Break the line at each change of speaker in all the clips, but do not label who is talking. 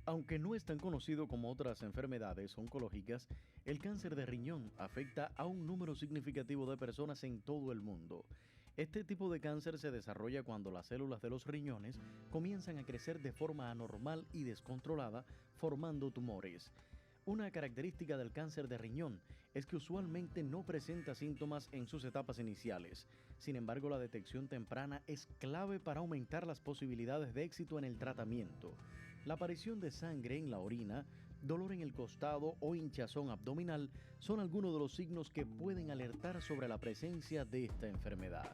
Aunque no es tan conocido como otras enfermedades oncológicas, el cáncer de riñón afecta a un número significativo de personas en todo el mundo. Este tipo de cáncer se desarrolla cuando las células de los riñones comienzan a crecer de forma anormal y descontrolada, formando tumores. Una característica del cáncer de riñón es que usualmente no presenta síntomas en sus etapas iniciales. Sin embargo, la detección temprana es clave para aumentar las posibilidades de éxito en el tratamiento. La aparición de sangre en la orina, dolor en el costado o hinchazón abdominal son algunos de los signos que pueden alertar sobre la presencia de esta enfermedad.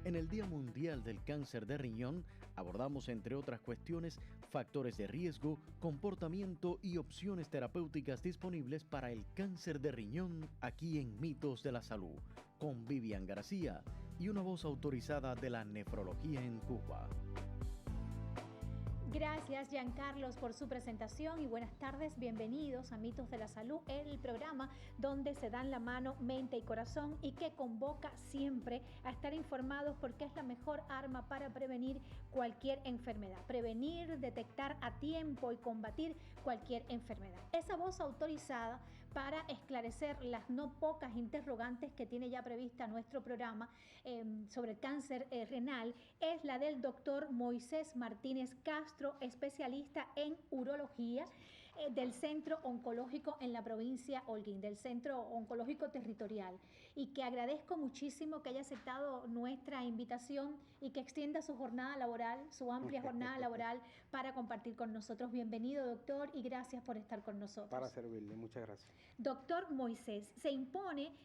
En el Día Mundial del Cáncer de Riñón abordamos, entre otras cuestiones, factores de riesgo, comportamiento y opciones terapéuticas disponibles para el cáncer de riñón aquí en Mitos de la Salud, con Vivian García y una voz autorizada de la nefrología en Cuba.
Gracias, Giancarlos, por su presentación y buenas tardes. Bienvenidos a Mitos de la Salud, el programa donde se dan la mano, mente y corazón y que convoca siempre a estar informados porque es la mejor arma para prevenir cualquier enfermedad. Prevenir, detectar a tiempo y combatir cualquier enfermedad. Esa voz autorizada para esclarecer las no pocas interrogantes que tiene ya prevista nuestro programa sobre el cáncer renal es la del doctor Moisés Martínez Castro, especialista en urología del Centro Oncológico en la provincia Holguín, del Centro Oncológico Territorial, y que agradezco muchísimo que haya aceptado nuestra invitación y que extienda su jornada laboral, su amplia jornada laboral para compartir con nosotros. Bienvenido, doctor, y gracias por estar con nosotros.
Para servirle, muchas gracias.
Doctor Moisés, se impone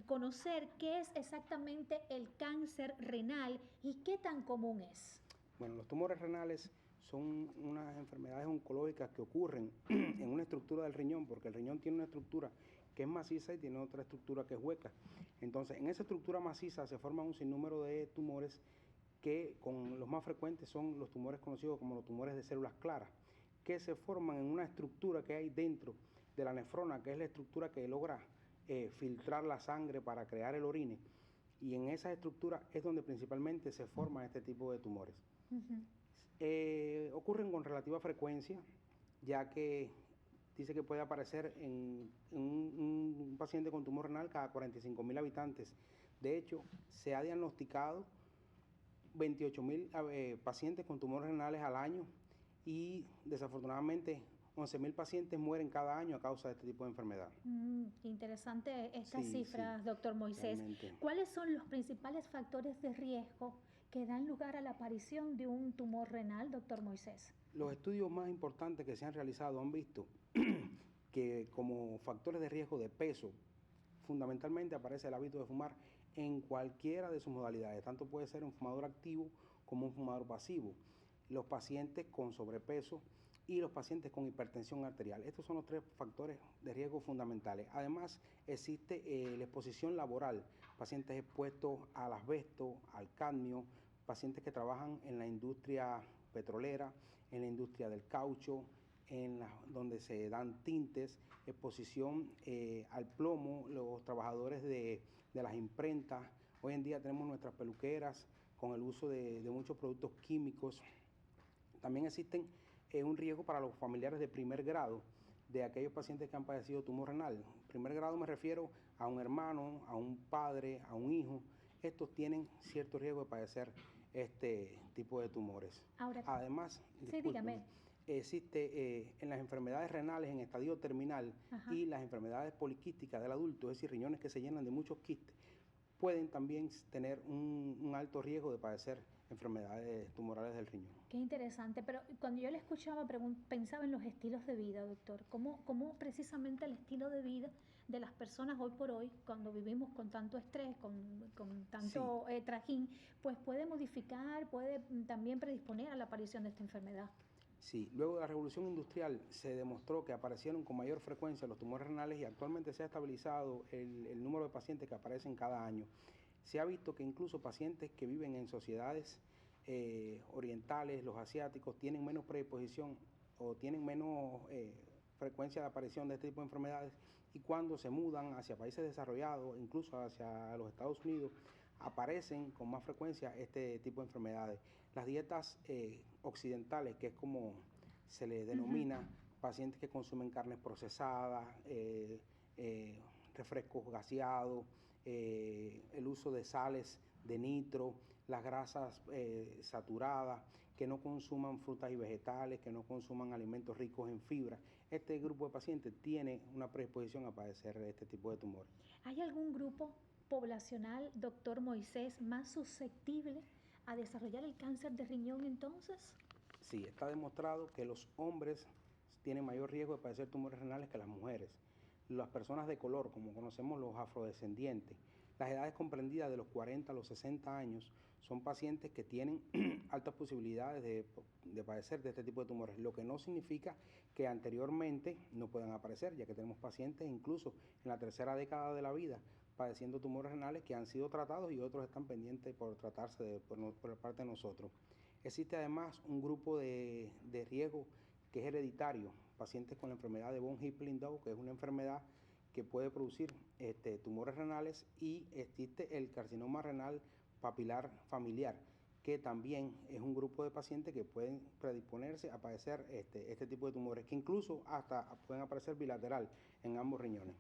conocer qué es exactamente el cáncer renal y qué tan común es.
Bueno, los tumores renales son unas enfermedades oncológicas que ocurren en una estructura del riñón, porque el riñón tiene una estructura que es maciza y tiene otra estructura que es hueca. Entonces, en esa estructura maciza se forman un sinnúmero de tumores que con los más frecuentes son los tumores conocidos como los tumores de células claras, que se forman en una estructura que hay dentro de la nefrona, que es la estructura que logra filtrar la sangre para crear el orine. Y en esa estructura es donde principalmente se forman este tipo de tumores. Ocurren con relativa frecuencia, ya que dice que puede aparecer en un paciente con tumor renal cada 45.000 habitantes. De hecho, se ha diagnosticado 28.000 pacientes con tumores renales al año y desafortunadamente 11.000 pacientes mueren cada año a causa de este tipo de enfermedad.
Interesante estas cifras,
sí,
doctor Moisés.
Realmente.
¿Cuáles son los principales factores de riesgo que dan lugar a la aparición de un tumor renal, doctor Moisés?
Los estudios más importantes que se han realizado han visto que como factores de riesgo de peso, fundamentalmente aparece el hábito de fumar en cualquiera de sus modalidades. Tanto puede ser un fumador activo como un fumador pasivo. Los pacientes con sobrepeso y los pacientes con hipertensión arterial. Estos son los tres factores de riesgo fundamentales. Además, existe la exposición laboral, pacientes expuestos al asbesto, al cadmio, pacientes que trabajan en la industria petrolera, en la industria del caucho, donde se dan tintes, exposición al plomo, los trabajadores de las imprentas. Hoy en día tenemos nuestras peluqueras con el uso de muchos productos químicos. También existen un riesgo para los familiares de primer grado de aquellos pacientes que han padecido tumor renal. Primer grado me refiero a un hermano, a un padre, a un hijo. Estos tienen cierto riesgo de padecer este tipo de tumores.
Ahora,
además,
sí, dígame.
Existe en las enfermedades renales en estadio terminal y las enfermedades poliquísticas del adulto, es decir, riñones que se llenan de muchos quistes, pueden también tener un alto riesgo de padecer enfermedades tumorales del riñón.
Qué interesante, pero cuando yo le escuchaba pensaba en los estilos de vida, doctor, cómo precisamente el estilo de vida de las personas hoy por hoy, cuando vivimos con tanto estrés, con tanto trajín, pues puede modificar, puede también predisponer a la aparición de esta enfermedad.
Sí, luego de la revolución industrial se demostró que aparecieron con mayor frecuencia los tumores renales y actualmente se ha estabilizado el número de pacientes que aparecen cada año. Se ha visto que incluso pacientes que viven en sociedades orientales, los asiáticos, tienen menos predisposición o tienen menos frecuencia de aparición de este tipo de enfermedades, y cuando se mudan hacia países desarrollados, incluso hacia los Estados Unidos, aparecen con más frecuencia este tipo de enfermedades. Las dietas occidentales, que es como se les denomina, pacientes que consumen carnes procesadas, refrescos gaseados, el uso de sales de nitro, las grasas saturadas, que no consuman frutas y vegetales, que no consuman alimentos ricos en fibra. Este grupo de pacientes tiene una predisposición a padecer este tipo de tumores.
¿Hay algún grupo poblacional, doctor Moisés, más susceptible a desarrollar el cáncer de riñón entonces?
Sí, está demostrado que los hombres tienen mayor riesgo de padecer tumores renales que las mujeres. Las personas de color, como conocemos los afrodescendientes, las edades comprendidas de los 40 a los 60 años, son pacientes que tienen altas posibilidades de padecer de este tipo de tumores, lo que no significa que anteriormente no puedan aparecer, ya que tenemos pacientes incluso en la tercera década de la vida padeciendo tumores renales que han sido tratados y otros están pendientes por tratarse por parte de nosotros. Existe además un grupo de riesgo que es hereditario, pacientes con la enfermedad de von Hippel-Lindau, que es una enfermedad que puede producir tumores renales, y existe el carcinoma renal papilar familiar, que también es un grupo de pacientes que pueden predisponerse a padecer este tipo de tumores, que incluso hasta pueden aparecer bilateral en ambos riñones.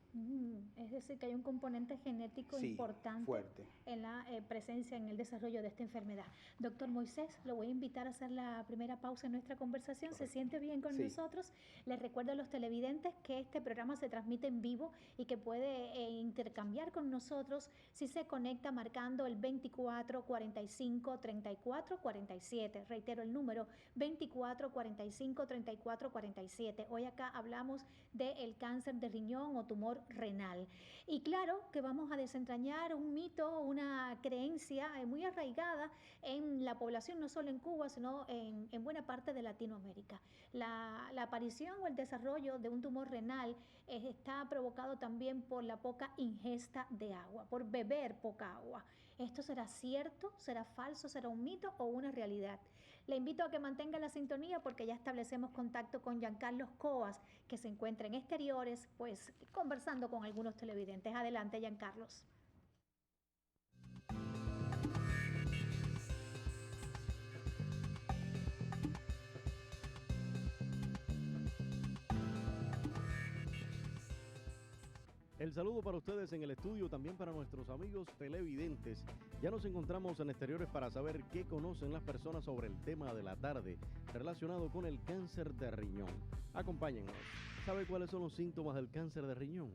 Es decir, que hay un componente genético importante
fuerte
en la presencia, en el desarrollo de esta enfermedad. Doctor Moisés, lo voy a invitar a hacer la primera pausa en nuestra conversación. Correcto. ¿Se siente bien con nosotros? Les recuerdo a los televidentes que este programa se transmite en vivo y que puede intercambiar con nosotros si se conecta marcando el 24 45 34 47. Reitero el número 24 45 34 47. Hoy acá hablamos del cáncer de riñón o tumor renal. Y claro que vamos a desentrañar un mito, una creencia muy arraigada en la población, no solo en Cuba, sino en buena parte de Latinoamérica. La aparición o el desarrollo de un tumor renal está provocado también por la poca ingesta de agua, por beber poca agua. ¿Esto será cierto? ¿Será falso? ¿Será un mito o una realidad? Le invito a que mantenga la sintonía porque ya establecemos contacto con Giancarlos Coas, que se encuentra en exteriores, pues conversando con algunos televidentes. Adelante, Giancarlos.
El saludo para ustedes en el estudio, también para nuestros amigos televidentes. Ya nos encontramos en exteriores para saber qué conocen las personas sobre el tema de la tarde relacionado con el cáncer de riñón. Acompáñennos. ¿Sabe cuáles son los síntomas del cáncer de riñón?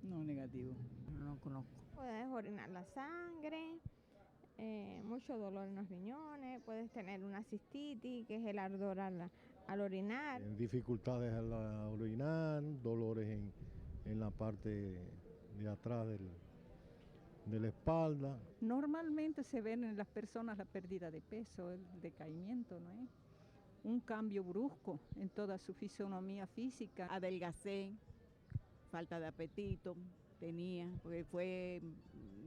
No, negativo. No conozco.
Puedes orinar la sangre, mucho dolor en los riñones, puedes tener una cistitis, que es el ardor al orinar.
Dificultades al orinar, dolores en la parte de atrás de la espalda.
Normalmente se ven en las personas la pérdida de peso, el decaimiento, ¿no es? Un cambio brusco en toda su fisonomía física.
Adelgacé, falta de apetito tenía, porque fue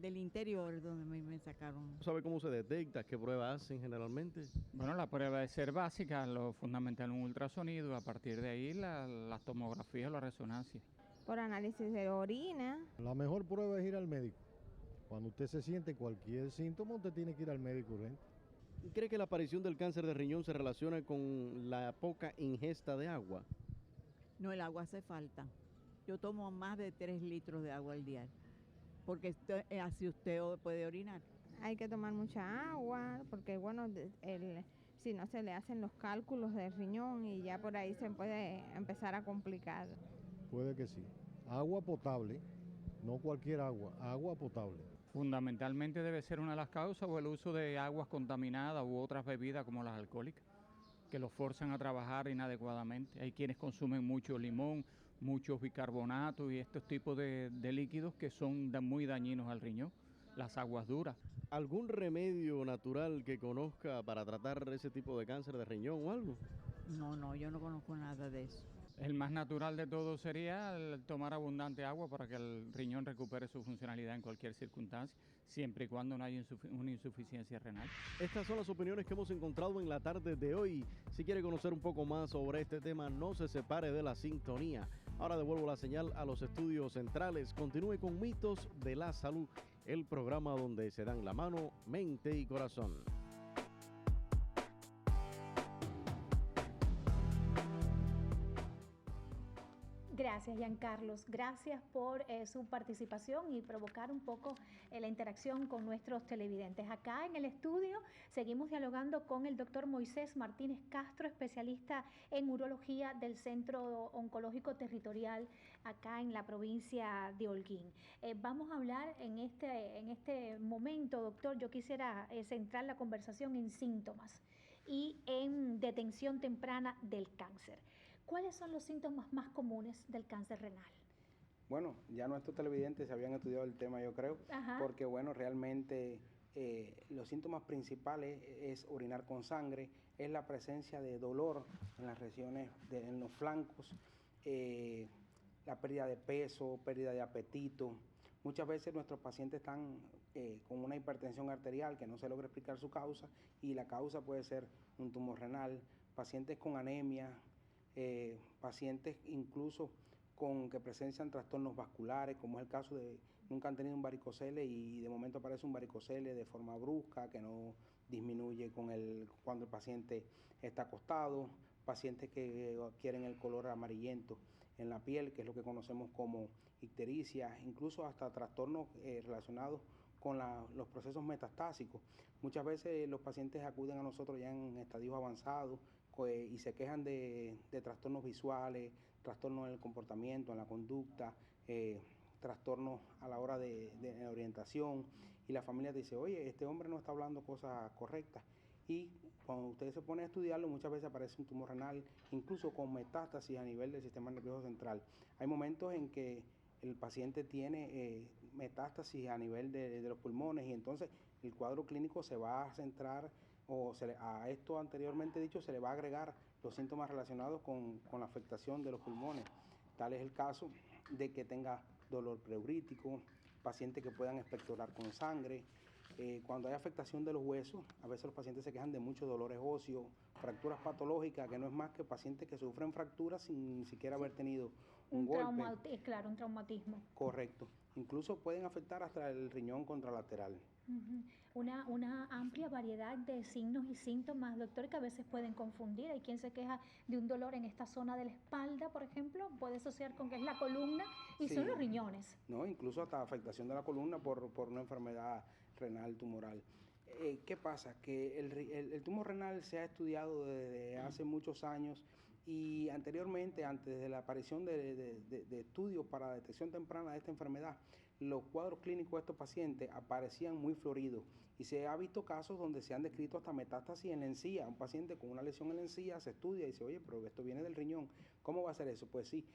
del interior donde me sacaron.
¿Sabe cómo se detecta? ¿Qué pruebas hacen generalmente?
Bueno, la prueba debe ser básica, lo fundamental un ultrasonido, a partir de ahí la tomografía o la resonancia.
Por análisis de orina.
La mejor prueba es ir al médico. Cuando usted se siente cualquier síntoma, usted tiene que ir al médico urgente.
¿Cree que la aparición del cáncer de riñón se relaciona con la poca ingesta de agua?
No, el agua hace falta. Yo tomo más de 3 litros de agua al día, porque así usted puede orinar.
Hay que tomar mucha agua, porque bueno, si no se le hacen los cálculos del riñón y ya por ahí se puede empezar a complicar.
Puede que sí. Agua potable, no cualquier agua potable.
Fundamentalmente debe ser una de las causas o el uso de aguas contaminadas u otras bebidas como las alcohólicas, que los forzan a trabajar inadecuadamente. Hay quienes consumen mucho limón, muchos bicarbonatos y estos tipos de líquidos que son muy dañinos al riñón, las aguas duras.
¿Algún remedio natural que conozca para tratar ese tipo de cáncer de riñón o algo?
No, yo no conozco nada de eso.
El más natural de todo sería el tomar abundante agua para que el riñón recupere su funcionalidad en cualquier circunstancia, siempre y cuando no haya una insuficiencia renal.
Estas son las opiniones que hemos encontrado en la tarde de hoy. Si quiere conocer un poco más sobre este tema, no se separe de la sintonía. Ahora devuelvo la señal a los estudios centrales. Continúe con Mitos de la Salud, el programa donde se dan la mano, mente y corazón.
Gracias, Giancarlos. Gracias por su participación y provocar un poco la interacción con nuestros televidentes. Acá en el estudio seguimos dialogando con el doctor Moisés Martínez Castro, especialista en urología del Centro Oncológico Territorial acá en la provincia de Holguín. Vamos a hablar en este momento, doctor, yo quisiera centrar la conversación en síntomas y en detención temprana del cáncer. ¿Cuáles son los síntomas más comunes del cáncer renal?
Bueno, ya nuestros televidentes se habían estudiado el tema, yo creo, porque bueno, realmente los síntomas principales es orinar con sangre, es la presencia de dolor en las regiones, en los flancos, la pérdida de peso, pérdida de apetito. Muchas veces nuestros pacientes están con una hipertensión arterial que no se logra explicar su causa, y la causa puede ser un tumor renal, pacientes con anemia, pacientes incluso que presencian trastornos vasculares, como es el caso de nunca han tenido un varicocele y de momento aparece un varicocele de forma brusca que no disminuye cuando el paciente está acostado, pacientes que adquieren el color amarillento en la piel, que es lo que conocemos como ictericia, incluso hasta trastornos relacionados con los procesos metastásicos. Muchas veces los pacientes acuden a nosotros ya en estadios avanzados y se quejan de trastornos visuales, trastornos en el comportamiento, en la conducta, trastornos a la hora de orientación, y la familia dice, oye, este hombre no está hablando cosas correctas. Y cuando ustedes se ponen a estudiarlo, muchas veces aparece un tumor renal, incluso con metástasis a nivel del sistema nervioso central. Hay momentos en que el paciente tiene metástasis a nivel de los pulmones, y entonces el cuadro clínico se va a centrar, a esto anteriormente dicho, se le va a agregar los síntomas relacionados con la afectación de los pulmones. Tal es el caso de que tenga dolor pleurítico, pacientes que puedan expectorar con sangre. Cuando hay afectación de los huesos, a veces los pacientes se quejan de muchos dolores óseos, fracturas patológicas, que no es más que pacientes que sufren fracturas sin ni siquiera haber tenido un golpe.
Claro, un traumatismo.
Correcto. Incluso pueden afectar hasta el riñón contralateral.
Una amplia variedad de signos y síntomas, doctor, que a veces pueden confundir. Hay quien se queja de un dolor en esta zona de la espalda, por ejemplo, puede asociar con que es la columna, y sí, son los riñones.
No, incluso hasta afectación de la columna por una enfermedad renal tumoral. ¿Qué pasa? Que el tumor renal se ha estudiado desde hace muchos años, y anteriormente, antes de la aparición de estudios para la detección temprana de esta enfermedad, los cuadros clínicos de estos pacientes aparecían muy floridos, y se ha visto casos donde se han descrito hasta metástasis en la encía. Un paciente con una lesión en la encía se estudia y dice, oye, pero esto viene del riñón, ¿cómo va a ser eso? Pues sí,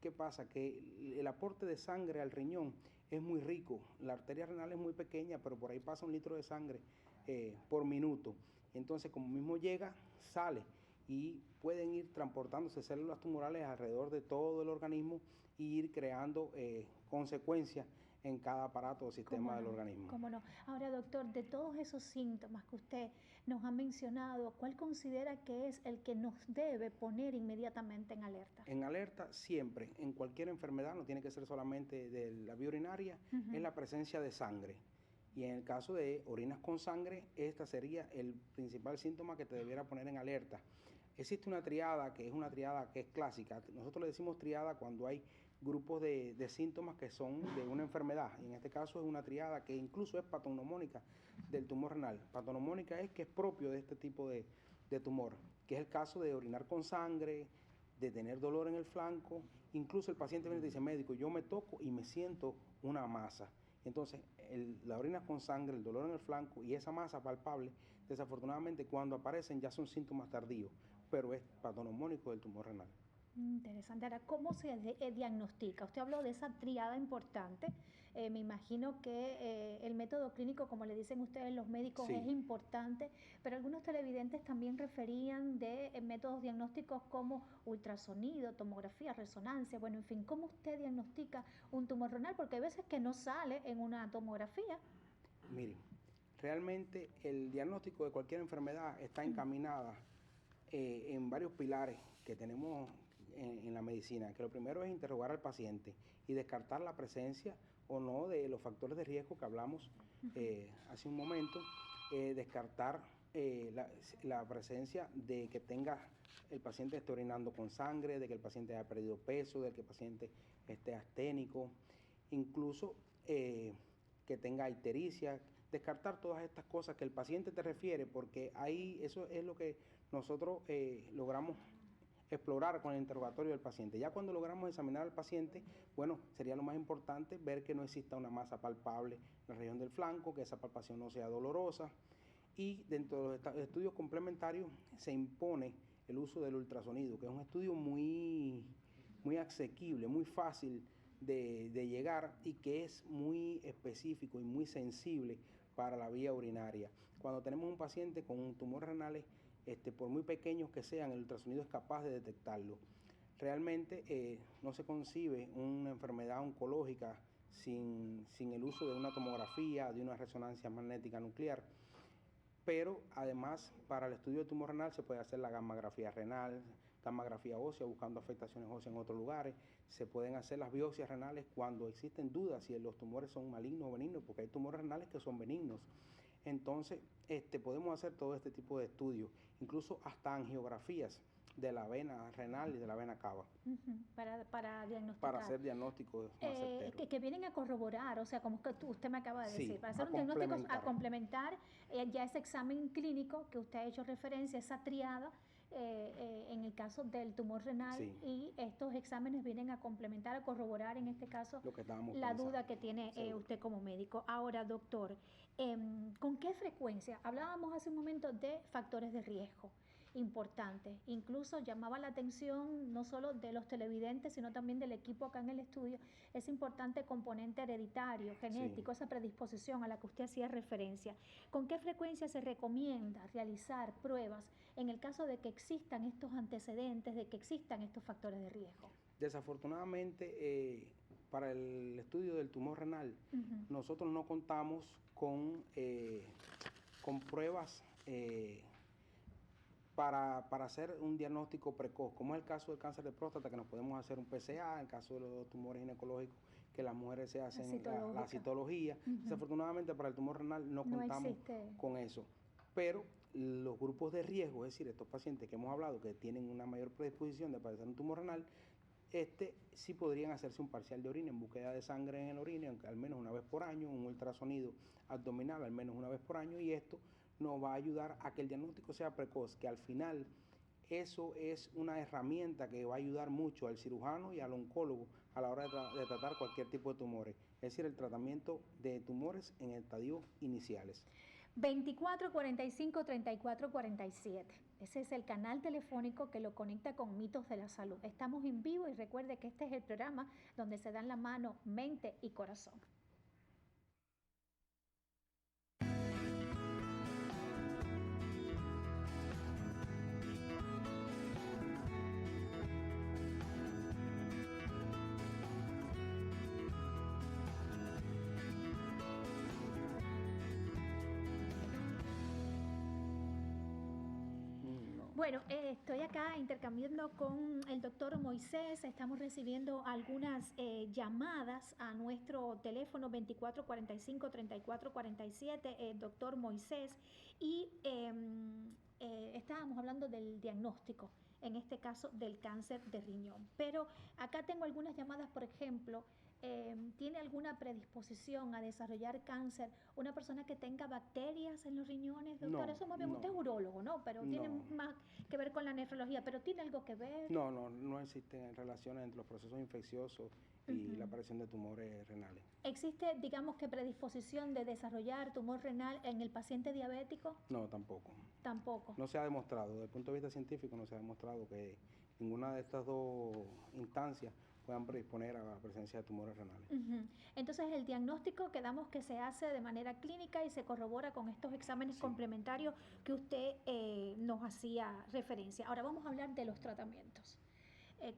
¿qué pasa? Que el aporte de sangre al riñón es muy rico. La arteria renal es muy pequeña, pero por ahí pasa 1 litro de sangre por minuto. Entonces, como mismo llega, sale, y pueden ir transportándose células tumorales alrededor de todo el organismo y ir creando consecuencias en cada aparato o sistema del organismo.
¿Cómo no? Ahora, doctor, de todos esos síntomas que usted nos ha mencionado, ¿cuál considera que es el que nos debe poner inmediatamente en alerta?
En alerta siempre, en cualquier enfermedad, no tiene que ser solamente de la vía urinaria, es la presencia de sangre. Y en el caso de orinas con sangre, esta sería el principal síntoma que te debiera poner en alerta. Existe una triada que es clásica. Nosotros le decimos triada cuando hay grupos de síntomas que son de una enfermedad. Y en este caso es una triada que incluso es patognomónica del tumor renal. Patognomónica es que es propio de este tipo de tumor, que es el caso de orinar con sangre, de tener dolor en el flanco. Incluso el paciente viene y dice, médico, yo me toco y me siento una masa. Entonces, la orina con sangre, el dolor en el flanco y esa masa palpable, desafortunadamente cuando aparecen ya son síntomas tardíos, pero es patognomónico del tumor renal.
Interesante. Ahora, ¿cómo se diagnostica? Usted habló de esa triada importante. Me imagino que el método clínico, como le dicen ustedes los médicos, sí, es importante, pero algunos televidentes también referían de métodos diagnósticos como ultrasonido, tomografía, resonancia, bueno, en fin, ¿cómo usted diagnostica un tumor renal? Porque hay veces que no sale en una tomografía.
Miren, realmente el diagnóstico de cualquier enfermedad está encaminada en varios pilares que tenemos en la medicina, que lo primero es interrogar al paciente y descartar la presencia o no de los factores de riesgo que hablamos hace un momento, descartar la presencia de que el paciente esté orinando con sangre, de que el paciente haya perdido peso, de que el paciente esté asténico, incluso que tenga ictericia, descartar todas estas cosas que el paciente te refiere, porque ahí eso es lo que nosotros logramos explorar con el interrogatorio del paciente. Ya cuando logramos examinar al paciente, bueno, sería lo más importante ver que no exista una masa palpable en la región del flanco, que esa palpación no sea dolorosa, y dentro de los estudios complementarios se impone el uso del ultrasonido, que es un estudio muy asequible, muy fácil de llegar y que es muy específico y muy sensible para la vía urinaria. Cuando tenemos un paciente con tumores renales, por muy pequeños que sean, el ultrasonido es capaz de detectarlo. Realmente no se concibe una enfermedad oncológica sin el uso de una tomografía, de una resonancia magnética nuclear. Pero además, para el estudio de tumor renal se puede hacer la gammagrafía renal, gammagrafía ósea, buscando afectaciones óseas en otros lugares. Se pueden hacer las biopsias renales cuando existen dudas si los tumores son malignos o benignos, porque hay tumores renales que son benignos. Entonces, podemos hacer todo este tipo de estudios, incluso hasta angiografías de la vena renal y de la vena cava.
Para diagnosticar.
Para hacer diagnósticos más certeros.
Que vienen a corroborar, o sea, como que usted me acaba de decir,
Sí,
para hacer un diagnóstico, a complementar ya ese examen clínico que usted ha hecho referencia, esa triada, en el caso del tumor renal,
sí.
Y estos exámenes vienen a complementar, a corroborar en este caso la duda que tiene usted como médico. Ahora, doctor, ¿con qué frecuencia? Hablábamos hace un momento de factores de riesgo importantes, incluso llamaba la atención no solo de los televidentes, sino también del equipo acá en el estudio, ese importante componente hereditario, genético, esa predisposición a la que usted hacía referencia. ¿Con qué frecuencia se recomienda realizar pruebas en el caso de que existan estos antecedentes, de que existan estos factores de riesgo?
Desafortunadamente, para el estudio del tumor renal, nosotros no contamos con pruebas para hacer un diagnóstico precoz, como es el caso del cáncer de próstata, que nos podemos hacer un PSA, en el caso de los tumores ginecológicos, que las mujeres se hacen la citología. Desafortunadamente, para el tumor renal no contamos con eso. Pero los grupos de riesgo, es decir, estos pacientes que hemos hablado que tienen una mayor predisposición de padecer un tumor renal, sí podrían hacerse un parcial de orina en búsqueda de sangre en el orina, al menos una vez por año, un ultrasonido abdominal al menos una vez por año, y esto nos va a ayudar a que el diagnóstico sea precoz, que al final eso es una herramienta que va a ayudar mucho al cirujano y al oncólogo a la hora de tratar cualquier tipo de tumores, es decir, el tratamiento de tumores en estadios iniciales.
2445-3447. Ese es el canal telefónico que lo conecta con Mitos de la Salud. Estamos en vivo y recuerde que este es el programa donde se dan la mano mente y corazón. Bueno, estoy acá intercambiando con el doctor Moisés, estamos recibiendo algunas llamadas a nuestro teléfono 2445-3447, doctor Moisés, y estábamos hablando del diagnóstico, en este caso del cáncer de riñón. Pero acá tengo algunas llamadas, por ejemplo, ¿tiene alguna predisposición a desarrollar cáncer una persona que tenga bacterias en los riñones, doctor? Eso más bien usted es urólogo, ¿no? Pero tiene más que ver con la nefrología, pero ¿tiene algo que ver?
No existen relaciones entre los procesos infecciosos y la aparición de tumores renales.
¿Existe, digamos, que predisposición de desarrollar tumor renal en el paciente diabético?
No, tampoco.
Tampoco.
No se ha demostrado, desde el punto de vista científico no se ha demostrado que ninguna de estas dos instancias puedan predisponer a la presencia de tumores renales.
Entonces, el diagnóstico quedamos que se hace de manera clínica y se corrobora con estos exámenes complementarios que usted nos hacía referencia. Ahora vamos a hablar de los tratamientos.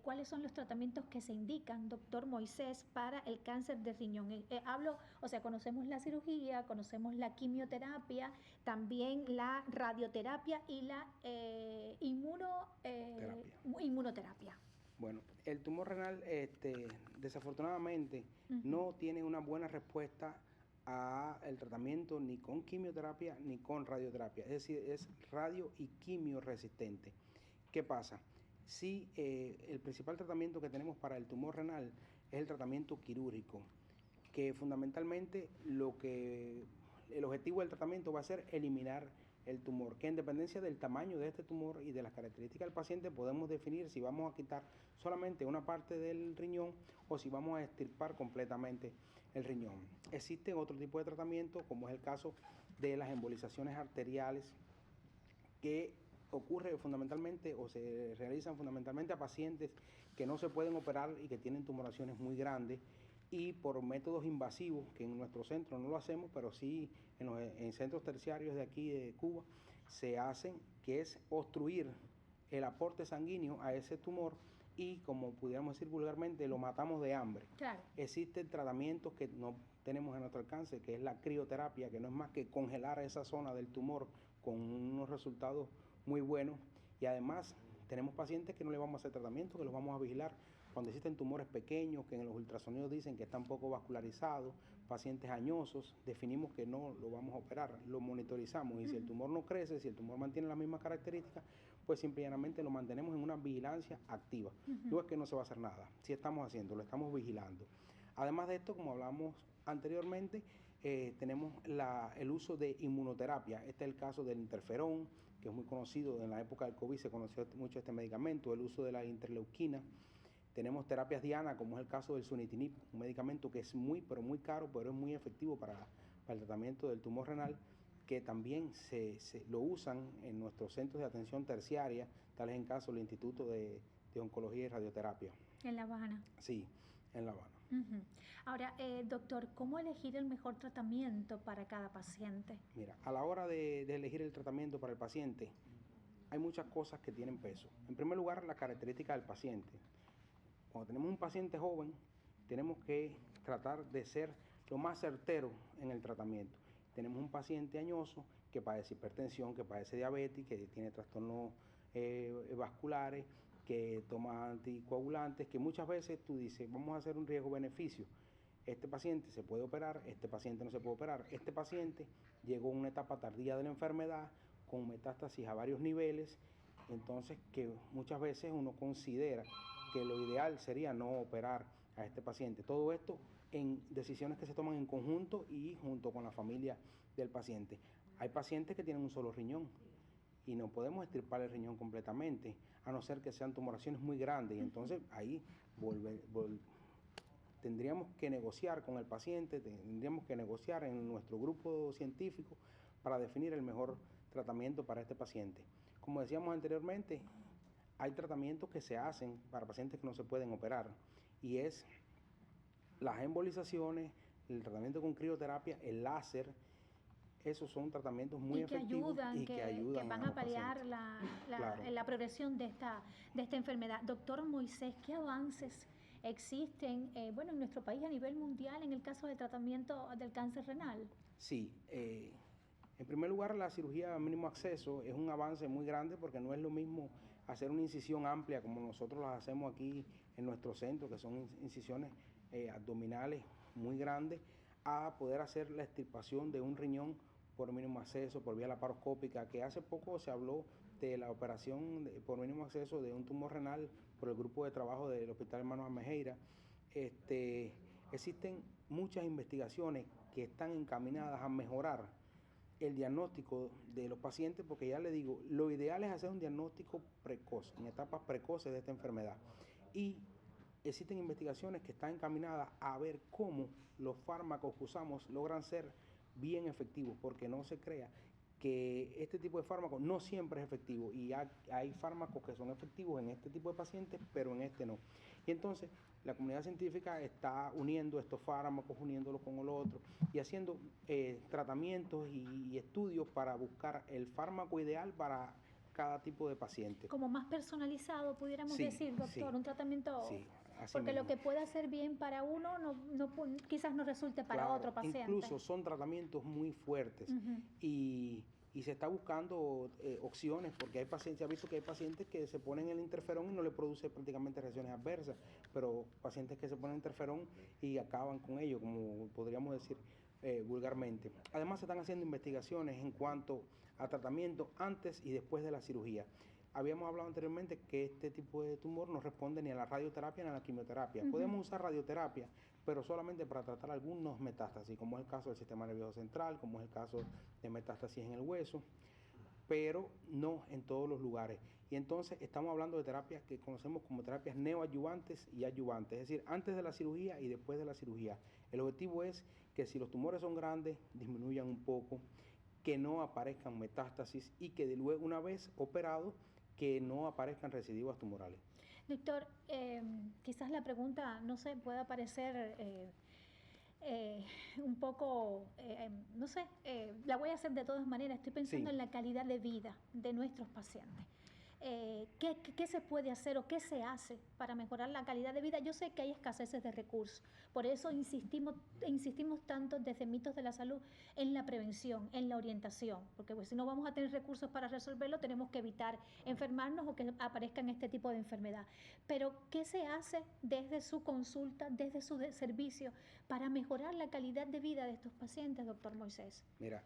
¿Cuáles son los tratamientos que se indican, doctor Moisés, para el cáncer de riñón? Conocemos la cirugía, conocemos la quimioterapia, también la radioterapia y la inmunoterapia.
Bueno, el tumor renal desafortunadamente no tiene una buena respuesta al tratamiento ni con quimioterapia ni con radioterapia, es decir, es radio y quimio resistente. ¿Qué pasa? Si el principal tratamiento que tenemos para el tumor renal es el tratamiento quirúrgico, que fundamentalmente el objetivo del tratamiento va a ser eliminar el tumor, que en dependencia del tamaño de este tumor y de las características del paciente podemos definir si vamos a quitar solamente una parte del riñón o si vamos a extirpar completamente el riñón. Existe otro tipo de tratamiento, como es el caso de las embolizaciones arteriales, que ocurre fundamentalmente o se realizan fundamentalmente a pacientes que no se pueden operar y que tienen tumoraciones muy grandes, y por métodos invasivos, que en nuestro centro no lo hacemos, pero sí en centros terciarios de aquí de Cuba se hacen, que es obstruir el aporte sanguíneo a ese tumor y, como pudiéramos decir vulgarmente, lo matamos de hambre.
Claro.
Existen tratamientos que no tenemos a nuestro alcance, que es la crioterapia, que no es más que congelar esa zona del tumor con unos resultados muy buenos, y además tenemos pacientes que no le vamos a hacer tratamiento, que los vamos a vigilar. Cuando existen tumores pequeños que en los ultrasonidos dicen que están poco vascularizados, pacientes añosos, definimos que no lo vamos a operar, lo monitorizamos, y si el tumor no crece, si el tumor mantiene las mismas características, pues simplemente lo mantenemos en una vigilancia activa. No es que no se va a hacer nada, sí estamos haciendo, lo estamos vigilando. Además de esto, como hablamos anteriormente, tenemos el uso de inmunoterapia. Este es el caso del interferón, que es muy conocido. En la época del COVID se conoció mucho este medicamento, el uso de la interleuquina. Tenemos terapias diana, como es el caso del sunitinib, un medicamento que es muy, pero muy caro, pero es muy efectivo para el tratamiento del tumor renal, que también lo usan en nuestros centros de atención terciaria, tal es el caso del Instituto de Oncología y Radioterapia.
En La Habana.
Sí, en La Habana.
Ahora, doctor, ¿cómo elegir el mejor tratamiento para cada paciente?
Mira, a la hora de elegir el tratamiento para el paciente, hay muchas cosas que tienen peso. En primer lugar, la característica del paciente. Cuando tenemos un paciente joven, tenemos que tratar de ser lo más certero en el tratamiento. Tenemos un paciente añoso que padece hipertensión, que padece diabetes, que tiene trastornos vasculares, que toma anticoagulantes, que muchas veces tú dices, vamos a hacer un riesgo-beneficio. Este paciente se puede operar, este paciente no se puede operar. Este paciente llegó a una etapa tardía de la enfermedad, con metástasis a varios niveles, entonces que muchas veces uno considera que lo ideal sería no operar a este paciente. Todo esto en decisiones que se toman en conjunto y junto con la familia del paciente. Hay pacientes que tienen un solo riñón y no podemos extirpar el riñón completamente, a no ser que sean tumoraciones muy grandes, y entonces ahí tendríamos que negociar con el paciente, tendríamos que negociar en nuestro grupo científico para definir el mejor tratamiento para este paciente. Como decíamos anteriormente, hay tratamientos que se hacen para pacientes que no se pueden operar, y es las embolizaciones, el tratamiento con crioterapia, el láser. Esos son tratamientos muy efectivos que ayudan
van a paliar la progresión de esta enfermedad. Doctor Moisés, ¿qué avances existen en nuestro país a nivel mundial en el caso de tratamiento del cáncer renal?
Sí, en primer lugar, la cirugía de mínimo acceso es un avance muy grande, porque no es lo mismo hacer una incisión amplia como nosotros las hacemos aquí en nuestro centro, que son incisiones abdominales muy grandes, a poder hacer la extirpación de un riñón por mínimo acceso, por vía laparoscópica, que hace poco se habló de la operación por mínimo acceso de un tumor renal por el grupo de trabajo del Hospital Hermanos Amejeira. Existen muchas investigaciones que están encaminadas a mejorar el diagnóstico de los pacientes, porque ya le digo, lo ideal es hacer un diagnóstico precoz, en etapas precoces de esta enfermedad. Y existen investigaciones que están encaminadas a ver cómo los fármacos que usamos logran ser bien efectivos, porque no se crea que este tipo de fármacos no siempre es efectivo, y hay fármacos que son efectivos en este tipo de pacientes, pero en este no. Y entonces la comunidad científica está uniendo estos fármacos, uniéndolos con el otro, y haciendo tratamientos y estudios para buscar el fármaco ideal para cada tipo de paciente.
Como más personalizado, pudiéramos decir, doctor, un tratamiento...
Sí.
Porque lo que puede hacer bien para uno quizás no resulte para otro paciente.
Incluso son tratamientos muy fuertes, y se está buscando opciones, porque hay pacientes, se ha visto que hay pacientes que se ponen el interferón y no le produce prácticamente reacciones adversas, pero pacientes que se ponen interferón y acaban con ello, como podríamos decir vulgarmente. Además, se están haciendo investigaciones en cuanto a tratamiento antes y después de la cirugía. Habíamos hablado anteriormente que este tipo de tumor no responde ni a la radioterapia ni a la quimioterapia. Podemos usar radioterapia, pero solamente para tratar algunos metástasis, como es el caso del sistema nervioso central, como es el caso de metástasis en el hueso, pero no en todos los lugares. Y entonces estamos hablando de terapias que conocemos como terapias neoadyuvantes y adyuvantes, es decir, antes de la cirugía y después de la cirugía. El objetivo es que si los tumores son grandes, disminuyan un poco, que no aparezcan metástasis y que de luego, una vez operado, que no aparezcan recidivas tumorales.
Doctor, quizás la pregunta, no sé, pueda parecer un poco, no sé, la voy a hacer de todas maneras. Estoy pensando en la calidad de vida de nuestros pacientes. ¿Qué se puede hacer o qué se hace para mejorar la calidad de vida? Yo sé que hay escaseces de recursos, por eso insistimos tanto desde Mitos de la Salud en la prevención, en la orientación, porque pues, si no vamos a tener recursos para resolverlo, tenemos que evitar enfermarnos o que aparezcan este tipo de enfermedad. Pero, ¿qué se hace desde su consulta, desde su servicio, para mejorar la calidad de vida de estos pacientes, doctor Moisés?
Mira,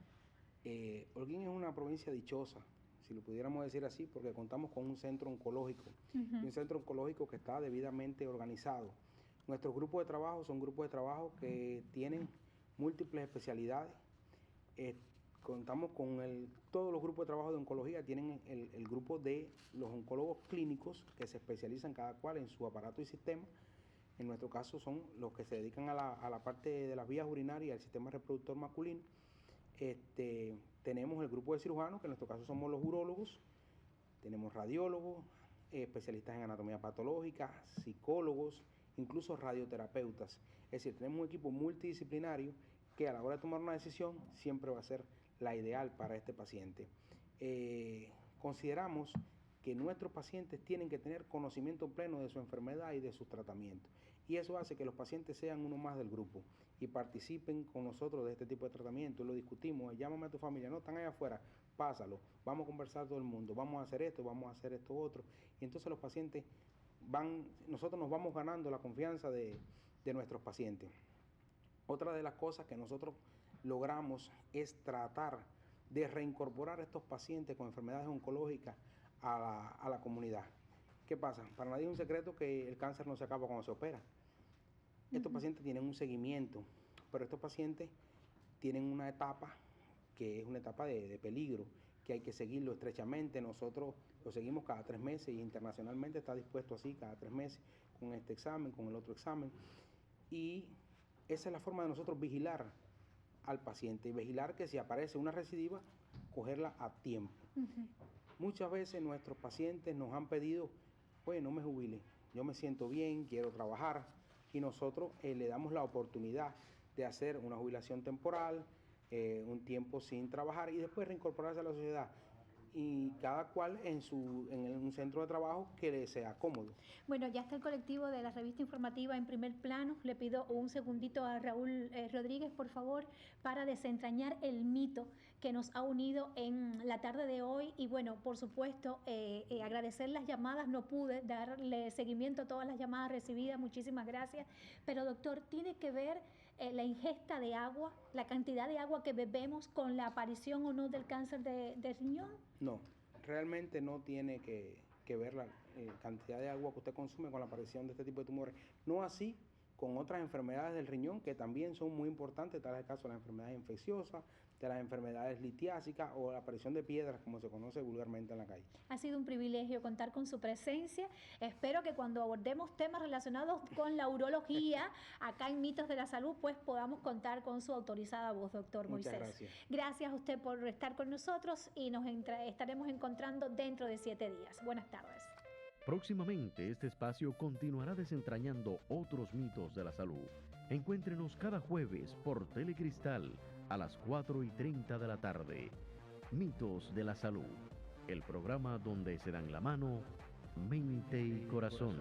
Holguín es una provincia dichosa, si lo pudiéramos decir así, porque contamos con un centro oncológico, y un centro oncológico que está debidamente organizado. Nuestros grupos de trabajo son grupos de trabajo que tienen múltiples especialidades. Contamos con todos los grupos de trabajo de oncología tienen el grupo de los oncólogos clínicos que se especializan cada cual en su aparato y sistema. En nuestro caso son los que se dedican a la parte de las vías urinarias, al sistema reproductor masculino. Tenemos el grupo de cirujanos, que en nuestro caso somos los urólogos, tenemos radiólogos, especialistas en anatomía patológica, psicólogos, incluso radioterapeutas. Es decir, tenemos un equipo multidisciplinario que a la hora de tomar una decisión siempre va a ser la ideal para este paciente. Consideramos que nuestros pacientes tienen que tener conocimiento pleno de su enfermedad y de sus tratamientos. Y eso hace que los pacientes sean uno más del grupo y participen con nosotros de este tipo de tratamiento. Lo discutimos, llámame a tu familia, no, están allá afuera, pásalo, vamos a conversar todo el mundo, vamos a hacer esto otro. Y entonces los pacientes nosotros nos vamos ganando la confianza de nuestros pacientes. Otra de las cosas que nosotros logramos es tratar de reincorporar a estos pacientes con enfermedades oncológicas a la comunidad. ¿Qué pasa? Para nadie es un secreto que el cáncer no se acaba cuando se opera. Estos pacientes tienen un seguimiento, pero estos pacientes tienen una etapa que es una etapa de peligro, que hay que seguirlo estrechamente. Nosotros lo seguimos cada 3 meses y internacionalmente está dispuesto así, cada 3 meses, con este examen, con el otro examen. Y esa es la forma de nosotros vigilar al paciente y vigilar que si aparece una recidiva, cogerla a tiempo. Muchas veces nuestros pacientes nos han pedido, oye, no me jubile, yo me siento bien, quiero trabajar, y nosotros le damos la oportunidad de hacer una jubilación temporal, un tiempo sin trabajar y después reincorporarse a la sociedad. Y cada cual en un centro de trabajo que le sea cómodo.
Bueno, ya está el colectivo de la revista informativa en primer plano. Le pido un segundito a Raúl Rodríguez, por favor, para desentrañar el mito que nos ha unido en la tarde de hoy. Y bueno, por supuesto, agradecer las llamadas. No pude darle seguimiento a todas las llamadas recibidas. Muchísimas gracias. Pero doctor, ¿tiene que ver la ingesta de agua, la cantidad de agua que bebemos con la aparición o no del cáncer de riñón?
No, realmente no tiene que ver la cantidad de agua que usted consume con la aparición de este tipo de tumores. No así con otras enfermedades del riñón que también son muy importantes, tal es el caso de las enfermedades infecciosas, de las enfermedades litiásicas o la aparición de piedras, como se conoce vulgarmente en la calle.
Ha sido un privilegio contar con su presencia. Espero que cuando abordemos temas relacionados con la urología, acá en Mitos de la Salud, pues podamos contar con su autorizada voz, doctor Moisés.
Muchas gracias.
Gracias a usted por estar con nosotros y nos estaremos encontrando dentro de 7 días. Buenas tardes.
Próximamente este espacio continuará desentrañando otros mitos de la salud. Encuéntrenos cada jueves por Telecristal a las 4:30 de la tarde. Mitos de la Salud, el programa donde se dan la mano mente y corazón.